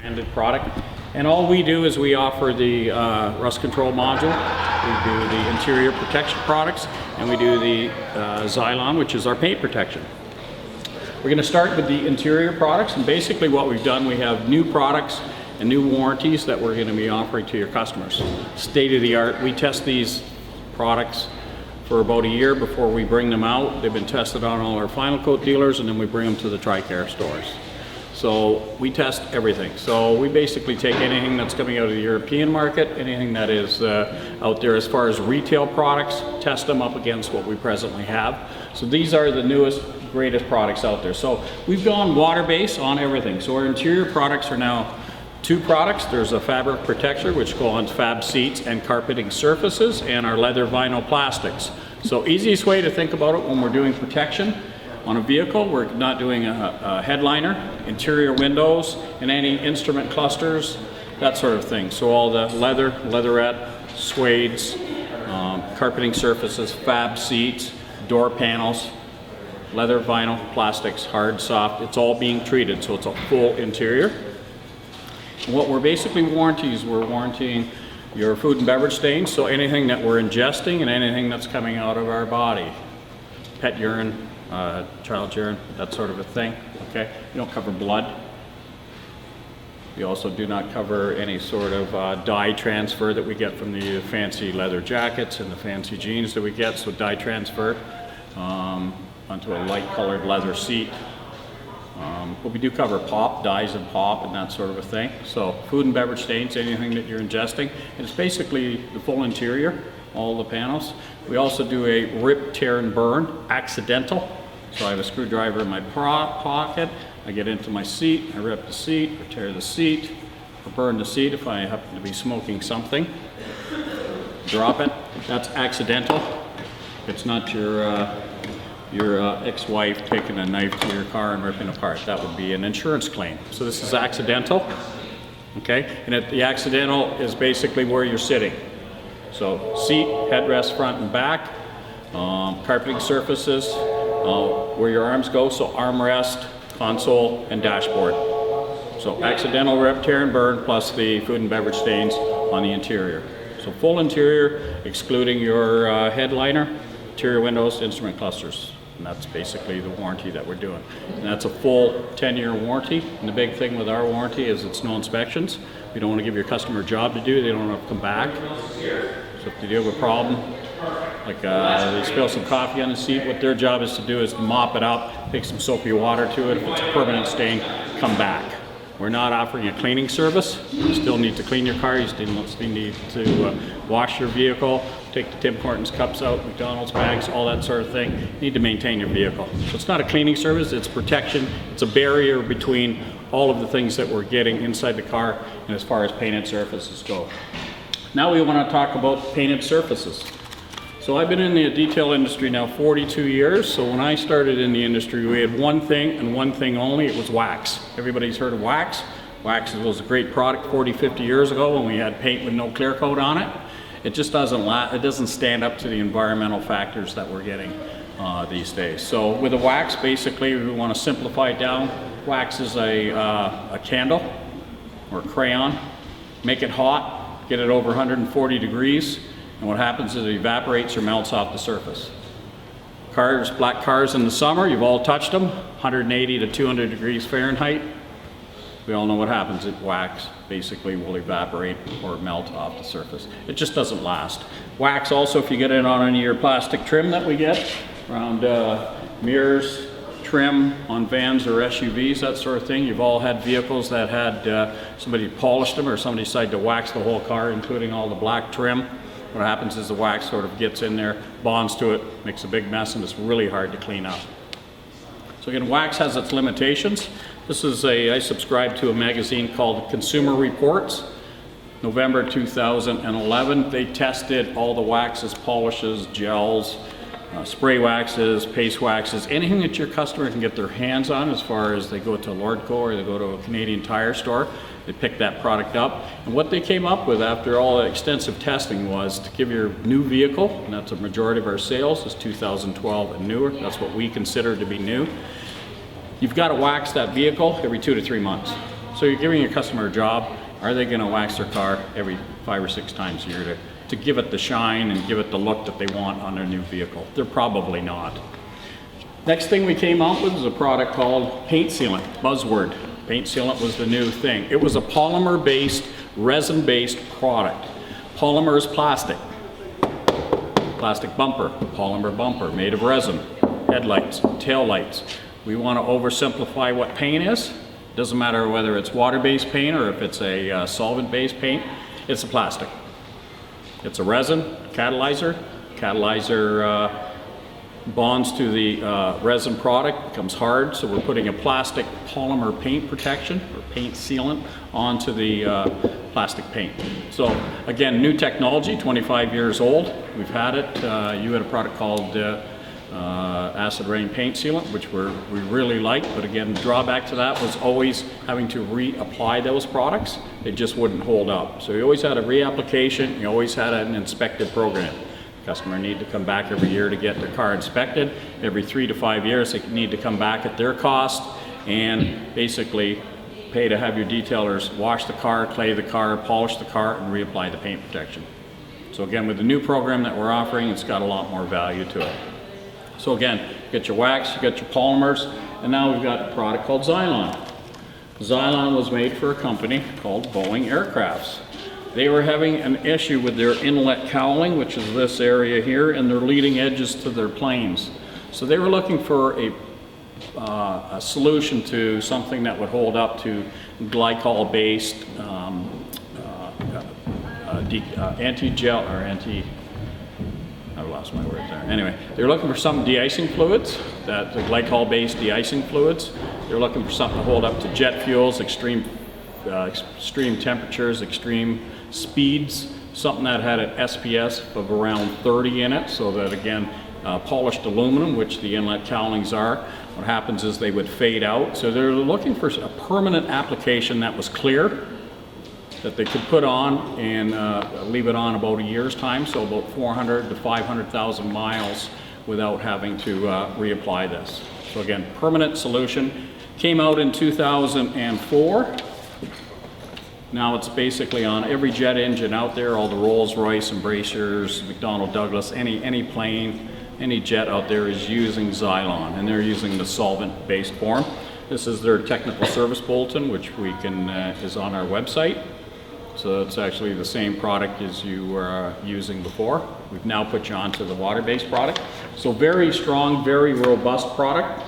branded product. And all we do is we offer the rust control module, we do the interior protection products, and we do the Xylon, which is our paint protection. We're going to start with the interior products, and basically what we've done, we have new products and new warranties that we're going to be offering to your customers. State of the art. We test these products for about a year before we bring them out. They've been tested on all our Final Coat dealers, and then we bring them to the TRICARE stores. So we test everything. So we basically take anything that's coming out of the European market, anything that is out there as far as retail products, test them up against what we presently have. So these are the newest, greatest products out there. So we've gone water-based on everything. So our interior products are now two products. There's a fabric protector, which go on fab seats and carpeting surfaces, and our leather vinyl plastics. So easiest way to think about it when we're doing protection on a vehicle, we're not doing a headliner, interior windows, and any instrument clusters, that sort of thing. So all the leather, leatherette, suedes, carpeting surfaces, fab seats, door panels, leather, vinyl, plastics, hard, soft, it's all being treated, so it's a full interior. And what we're basically warranties, we're warranting your food and beverage stains, so anything that we're ingesting and anything that's coming out of our body. Pet urine, child urine, that sort of a thing, okay? We don't cover blood. We also do not cover any sort of dye transfer that we get from the fancy leather jackets and the fancy jeans that we get, so dye transfer onto a light colored leather seat. But we do cover pop, dyes and pop and that sort of a thing. So food and beverage stains, anything that you're ingesting. And it's basically the full interior, all the panels. We also do a rip, tear and burn, accidental. So I have a screwdriver in my pocket, I get into my seat, I rip the seat, or tear the seat, or burn the seat if I happen to be smoking something. Drop it, that's accidental. It's not your ex-wife taking a knife to your car and ripping apart. That would be an insurance claim. So this is accidental, okay? And the accidental is basically where you're sitting. So seat, headrest, front and back, carpeting surfaces, where your arms go, so armrest, console, and dashboard. So accidental rip, tear, and burn, plus the food and beverage stains on the interior. So full interior, excluding your headliner, interior windows, instrument clusters. And that's basically the warranty that we're doing. And that's a full 10-year warranty. And the big thing with our warranty is it's no inspections. We don't want to give your customer a job to do. They don't have to come back. So if they do have a problem, like they spill some coffee on the seat, what their job is to do is to mop it up, take some soapy water to it. If it's a permanent stain, come back. We're not offering a cleaning service. You still need to clean your car. You still need to wash your vehicle, take the Tim Hortons cups out, McDonald's bags, all that sort of thing. You need to maintain your vehicle. So it's not a cleaning service, it's protection. It's a barrier between all of the things that we're getting inside the car and as far as painted surfaces go. Now we want to talk about painted surfaces. So I've been in the detail industry now 42 years. So when I started in the industry, we had one thing and one thing only, it was wax. Everybody's heard of wax. Wax was a great product 40, 50 years ago when we had paint with no clear coat on it. It just doesn't stand up to the environmental factors that we're getting these days. So with a wax, basically we want to simplify it down. Wax is a candle or a crayon. Make it hot, get it over 140 degrees. And what happens is it evaporates or melts off the surface. Cars, black cars in the summer, you've all touched them, 180 to 200 degrees Fahrenheit. We all know what happens. Wax basically will evaporate or melt off the surface. It just doesn't last. Wax also, if you get it on any of your plastic trim that we get, around mirrors, trim on vans or SUVs, that sort of thing. You've all had vehicles that had somebody polished them or somebody decided to wax the whole car, including all the black trim. What happens is the wax sort of gets in there, bonds to it, makes a big mess, and it's really hard to clean up. So again, wax has its limitations. This is I subscribe to a magazine called Consumer Reports. November 2011, they tested all the waxes, polishes, gels, spray waxes, paste waxes, anything that your customer can get their hands on as far as they go to Lordco or they go to a Canadian Tire store. They pick that product up, and what they came up with after all the extensive testing was to give your new vehicle, and that's a majority of our sales, is 2012 and newer, that's what we consider to be new. You've got to wax that vehicle every 2 to 3 months. So you're giving your customer a job. Are they going to wax their car every 5 or 6 times a year to give it the shine and give it the look that they want on their new vehicle? They're probably not. Next thing we came out with is a product called paint sealant, buzzword. Paint sealant was the new thing. It was a polymer-based, resin-based product. Polymer is plastic. Plastic bumper, polymer bumper, made of resin. Headlights, tail lights. We want to oversimplify what paint is. Doesn't matter whether it's water-based paint or if it's a solvent-based paint, it's a plastic. It's a resin catalyzer. Catalyzer bonds to the resin product, becomes hard, so we're putting a plastic polymer paint protection or paint sealant onto the plastic paint. So again, new technology, 25 years old. We've had it. You had a product called Acid Rain Paint Sealant, which we really liked, but again, the drawback to that was always having to reapply those products. It just wouldn't hold up. So you always had a reapplication, you always had an inspected program. Customer need to come back every year to get their car inspected. Every 3 to 5 years, they need to come back at their cost and basically pay to have your detailers wash the car, clay the car, polish the car, and reapply the paint protection. So again, with the new program that we're offering, it's got a lot more value to it. So again, you get your wax, you get your polymers, and now we've got a product called Xylon. Xylon was made for a company called Boeing Aircrafts. They were having an issue with their inlet cowling, which is this area here, and their leading edges to their planes. So they were looking for a solution to something that would hold up to glycol-based anti-gel, or I've lost my word there. Anyway, they're looking for some de-icing fluids, the glycol-based de-icing fluids. They're looking for something to hold up to jet fuels, extreme temperatures, extreme speeds, something that had an SPS of around 30 in it, so that again, polished aluminum, which the inlet cowlings are, what happens is they would fade out. So they're looking for a permanent application that was clear, that they could put on and leave it on about a year's time, so about 400 to 500,000 miles without having to reapply this. So again, permanent solution. Came out in 2004. Now it's basically on every jet engine out there, all the Rolls-Royce, Embracers, McDonnell Douglas, any plane, any jet out there is using Xylon, and they're using the solvent-based form. This is their technical service bulletin, which is on our website. So it's actually the same product as you were using before. We've now put you onto the water-based product. So very strong, very robust product.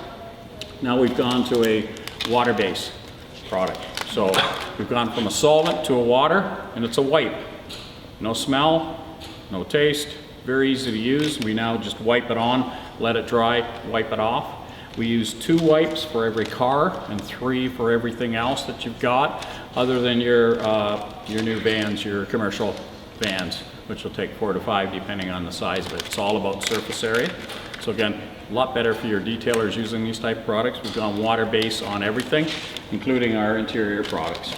Now we've gone to a water-based product. So we've gone from a solvent to a water, and it's a wipe. No smell, no taste, very easy to use. We now just wipe it on, let it dry, wipe it off. We use 2 wipes for every car and 3 for everything else that you've got, other than your new vans, your commercial vans, which will take 4 to 5 depending on the size of it. It's all about surface area. So again, a lot better for your detailers using these type of products. We've gone water-based on everything, including our interior products.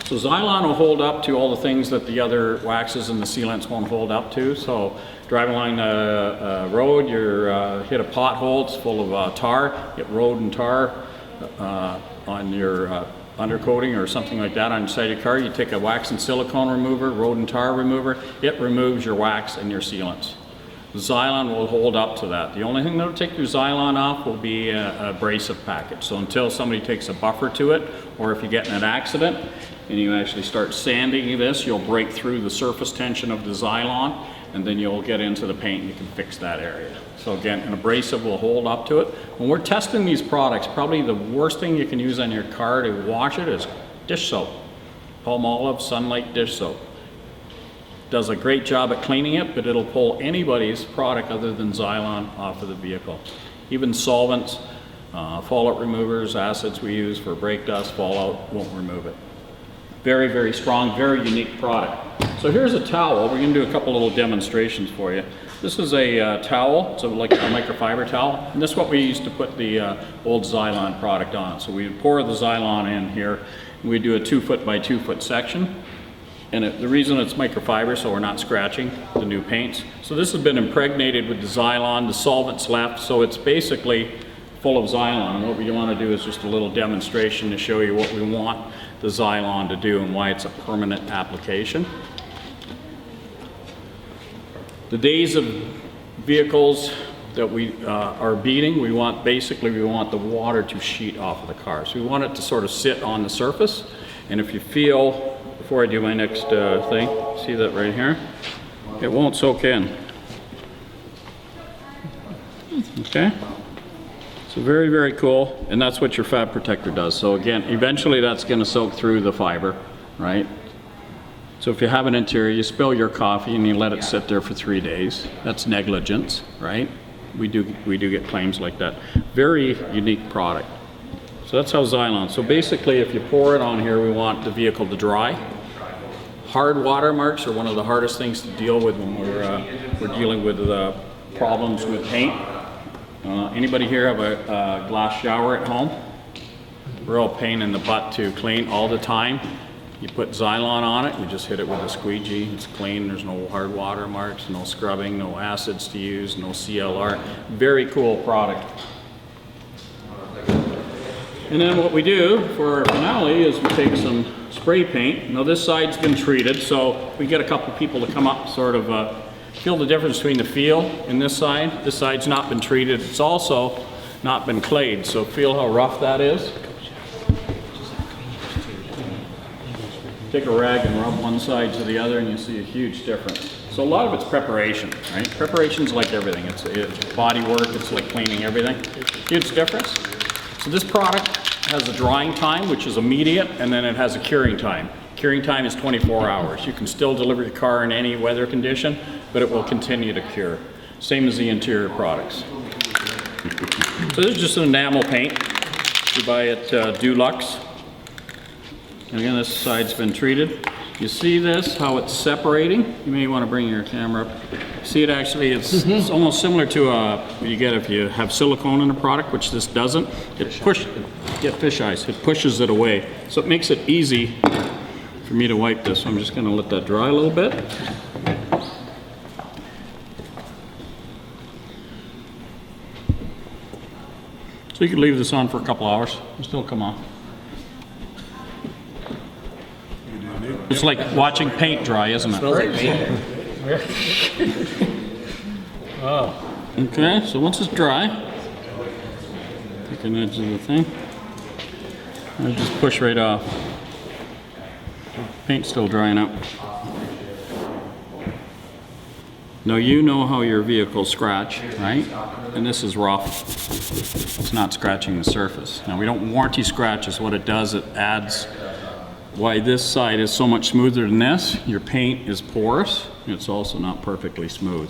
So Xylon will hold up to all the things that the other waxes and the sealants won't hold up to. So driving along the road, you hit a pothole, it's full of tar, get road and tar on your undercoating or something like that on the side of your car. You take a wax and silicone remover, road and tar remover, it removes your wax and your sealants. Xylon will hold up to that. The only thing that will take your Xylon off will be a abrasive package. So until somebody takes a buffer to it, or if you get in an accident and you actually start sanding this, you'll break through the surface tension of the Xylon, and then you'll get into the paint and you can fix that area. So again, an abrasive will hold up to it. When we're testing these products, probably the worst thing you can use on your car to wash it is dish soap. Palmolive Sunlight dish soap. Does a great job at cleaning it, but it'll pull anybody's product other than Xylon off of the vehicle. Even solvents, fallout removers, acids we use for brake dust, fallout, won't remove it. Very, very strong, very unique product. So here's a towel. We're going to do a couple little demonstrations for you. This is a towel, so like a microfiber towel, and this is what we used to put the old Xylon product on. So we pour the Xylon in here, and we do a 2 foot by 2 foot section. And the reason it's microfiber, so we're not scratching the new paints. So this has been impregnated with the Xylon, the solvent's left, so it's basically full of Xylon. And what we want to do is just a little demonstration to show you what we want the Xylon to do and why it's a permanent application. The days of vehicles that we are beating, we want the water to sheet off of the car. So we want it to sort of sit on the surface. And if you feel, before I do my next thing, see that right here? It won't soak in. Okay? So very, very cool. And that's what your fab protector does. So again, eventually that's going to soak through the fiber, right? So if you have an interior, you spill your coffee and you let it sit there for 3 days. That's negligence, right? We do get claims like that. Very unique product. So that's how Xylon. So basically, if you pour it on here, we want the vehicle to dry. Hard watermarks are one of the hardest things to deal with when we're dealing with problems with paint. Anybody here have a glass shower at home? Real pain in the butt to clean all the time. You put Xylon on it, you just hit it with a squeegee, it's clean, there's no hard watermarks, no scrubbing, no acids to use, no CLR. Very cool product. And then what we do for our finale is we take some spray paint. Now this side's been treated, so we get a couple people to come up, sort of feel the difference between the feel in this side. This side's not been treated, it's also not been clayed, so feel how rough that is. Take a rag and rub one side to the other and you see a huge difference. So a lot of it's preparation, right? Preparation's like everything. It's body work, it's like cleaning everything. Huge difference. So this product has a drying time, which is immediate, and then it has a curing time. Curing time is 24 hours. You can still deliver your car in any weather condition, but it will continue to cure. Same as the interior products. So this is just an enamel paint. You buy at Dulux. And again, this side's been treated. You see this, how it's separating? You may want to bring your camera up. See it actually, it's almost similar to what you get if you have silicone in a product, which this doesn't. Get fish eyes, it pushes it away. So it makes it easy for me to wipe this. So I'm just going to let that dry a little bit. So you can leave this on for a couple hours, it'll still come off. It's like watching paint dry, isn't it? Smells like paint. Oh. Okay, so once it's dry, take an edge of the thing, and just push right off. Paint's still drying up. Now you know how your vehicles scratch, right? And this is rough. It's not scratching the surface. Now we don't warranty scratches. What it does, it adds. Why this side is so much smoother than this, your paint is porous, it's also not perfectly smooth.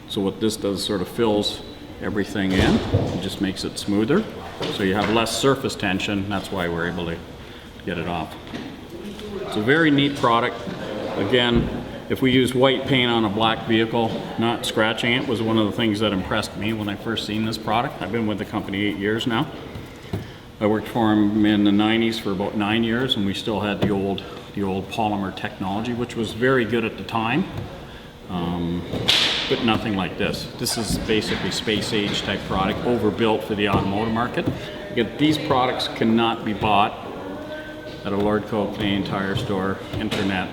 So what this does sort of fills everything in, it just makes it smoother. So you have less surface tension, that's why we're able to get it off. It's a very neat product. Again, if we use white paint on a black vehicle, not scratching it was one of the things that impressed me when I first seen this product. I've been with the company 8 years now. I worked for him in the 90s for about 9 years, and we still had the old polymer technology, which was very good at the time, but nothing like this. This is basically space age type product, overbuilt for the automotive market. Again, these products cannot be bought at a Lordco, Canadian Tire store, internet.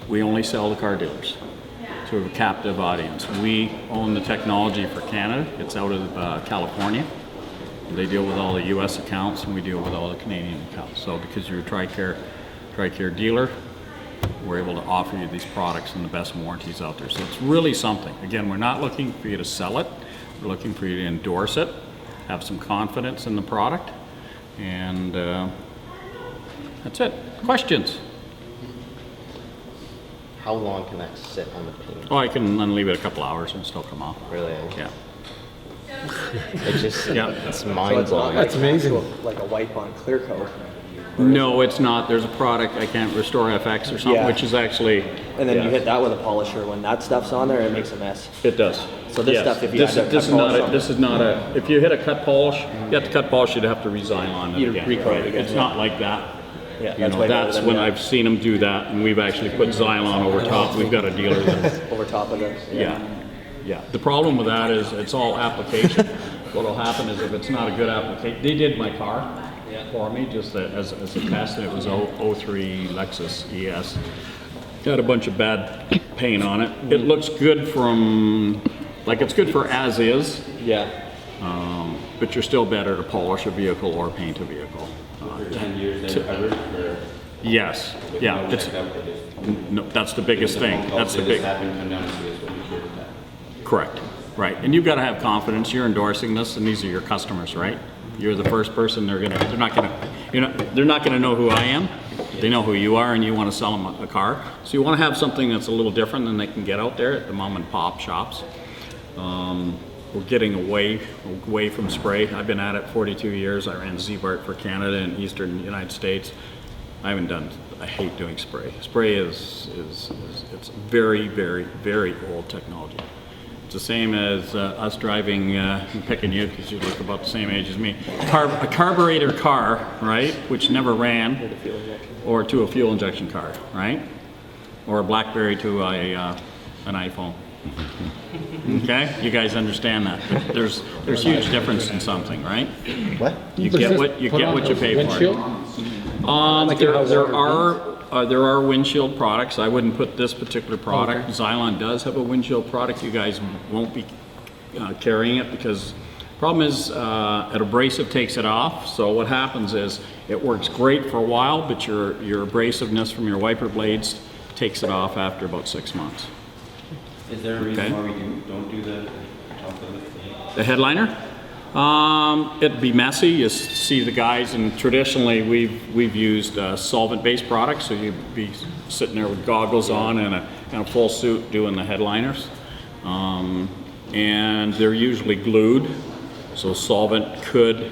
We only sell to car dealers, to a captive audience. We own the technology for Canada. It's out of California. They deal with all the US accounts and we deal with all the Canadian accounts. So because you're a TRICARE dealer, we're able to offer you these products and the best warranties out there. So it's really something. Again, we're not looking for you to sell it. We're looking for you to endorse it, have some confidence in the product, and that's it. Questions? How long can that sit on the paint? Oh, I can leave it a couple hours and still come off. Really? Yeah. It's just, Yeah. it's mind-blowing. That's amazing. Like a wipe on clear coat. No, it's not. There's a product, I can't, Restore FX or something, Yeah. which is actually... And then yeah. you hit that with a polisher. When that stuff's on there, it makes a mess. It does. So this Yes. stuff, if you this, had to this cut is not polish a, on this is not a, if you hit a cut polish, you have to cut polish, you'd have to resign on it You'd again. recoat it again, It's yeah. not like that. Yeah, You that's know, way better that's than when that. I've seen them do that, and we've actually put Xylon over top. We've got a dealer that, Over top of the. yeah. The problem with that is it's all application. what'll happen is if it's not a good application, they did my car for me just as a test, and it was 03 Lexus ES. Got a bunch of bad paint on it. It looks good from, like it's good for as is, Yeah. but you're still better to polish a vehicle or paint a vehicle. 10 years they're covered for. Yes, yeah, it's, no, that's the biggest thing. That's the This big, happened, come down and see us when you hear that. correct, right. And you've got to have confidence. You're endorsing this, and these are your customers, right? You're the first person they're not gonna know who I am. They know who you are, and you want to sell them a car. So you want to have something that's a little different than they can get out there at the mom and pop shops. We're getting away from spray. I've been at it 42 years. I ran Z-Bart for Canada and Eastern United States. I hate doing spray. Spray is it's very, very, very old technology. It's the same as us driving, I'm picking you because you look about the same age as me. A carburetor car, right, which never ran, or to a fuel injection car, right? Or a BlackBerry to an iPhone. Okay, you guys understand that. But there's huge difference in something, right? What? You get what you pay for. Windshield? There are windshield products. I wouldn't put this particular product. Xylon does have a windshield product. You guys won't be carrying it because the problem is an abrasive takes it off. So what happens is it works great for a while, but your abrasiveness from your wiper blades takes it off after about 6 months. Is there a reason Okay. why we don't do the top of it? The headliner? It'd be messy. You see the guys, and traditionally we've used solvent-based products, so you'd be sitting there with goggles on and a full suit doing the headliners. And they're usually glued, so solvent could,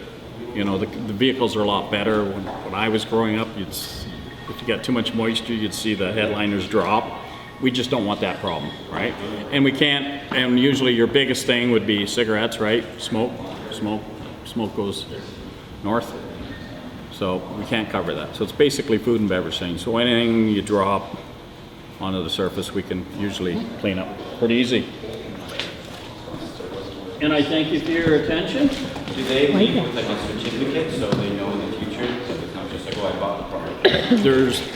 the vehicles are a lot better. When I was growing up, if you got too much moisture, you'd see the headliners drop. We just don't want that problem, right? And we can't, and usually your biggest thing would be cigarettes, right? Smoke goes north. So we can't cover that. So it's basically food and beverage things. So anything you drop onto the surface, we can usually clean up pretty easy. And I thank you for your attention. Do they leave with like a certificate so they know in the future that it's not just like, oh, I bought the product?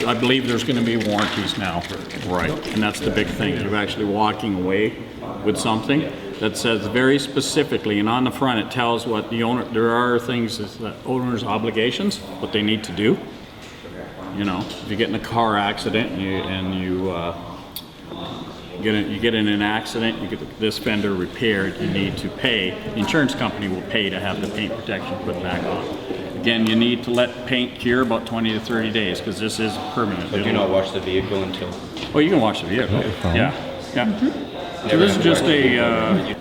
I believe there's going to be warranties now. Right. And that's the big thing. You're actually walking away with something that says very specifically, and on the front it tells what the owner, there are things that owner's obligations, what they need to do. If you get in a car accident and you get in an accident, you get this fender repaired, you need to pay. The insurance company will pay to have the paint protection put back on. Again, you need to let paint cure about 20 to 30 days because this is permanent. So do not wash the vehicle until. Oh, you can wash the vehicle. Yeah. So this is just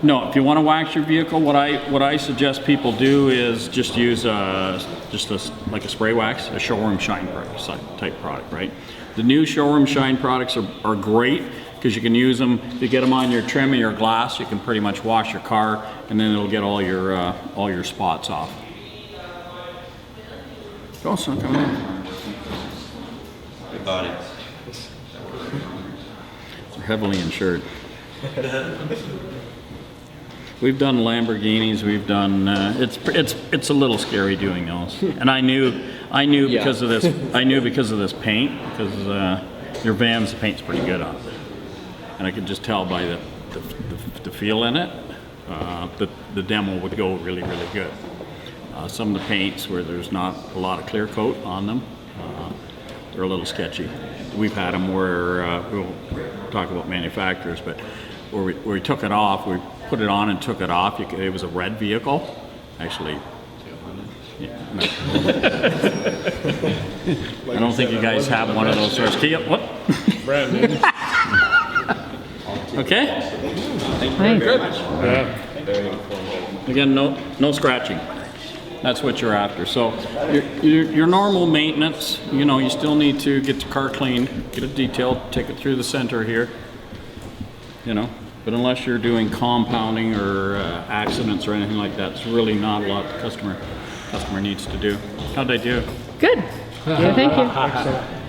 no. If you want to wax your vehicle, what I suggest people do is just use like a spray wax, a showroom shine type product, right? The new showroom shine products are great because you can use them to get them on your trim of your glass. You can pretty much wash your car, and then it'll get all your spots off. Go, son, come on. We bought it. They're heavily insured. We've done Lamborghinis. We've done. It's a little scary doing those. And I knew because of this. I knew because of this paint because your Vans, the paint's pretty good on it, and I could just tell by the feel in it that the demo would go really, really good. Some of the paints where there's not a lot of clear coat on them, they're a little sketchy. We've had them where we'll talk about manufacturers, but where we took it off, we put it on and took it off. It was a red vehicle, actually. Yeah, no. I don't think you guys have one of those sorts. What? Brandon. Okay. Thank you very much. Yeah. Very informative. Again, no scratching. That's what you're after. So your normal maintenance, you still need to get the car cleaned, get it detailed, take it through the center here, But unless you're doing compounding or accidents or anything like that, it's really not a lot the customer needs to do. How'd they do? Good. Yeah, thank you.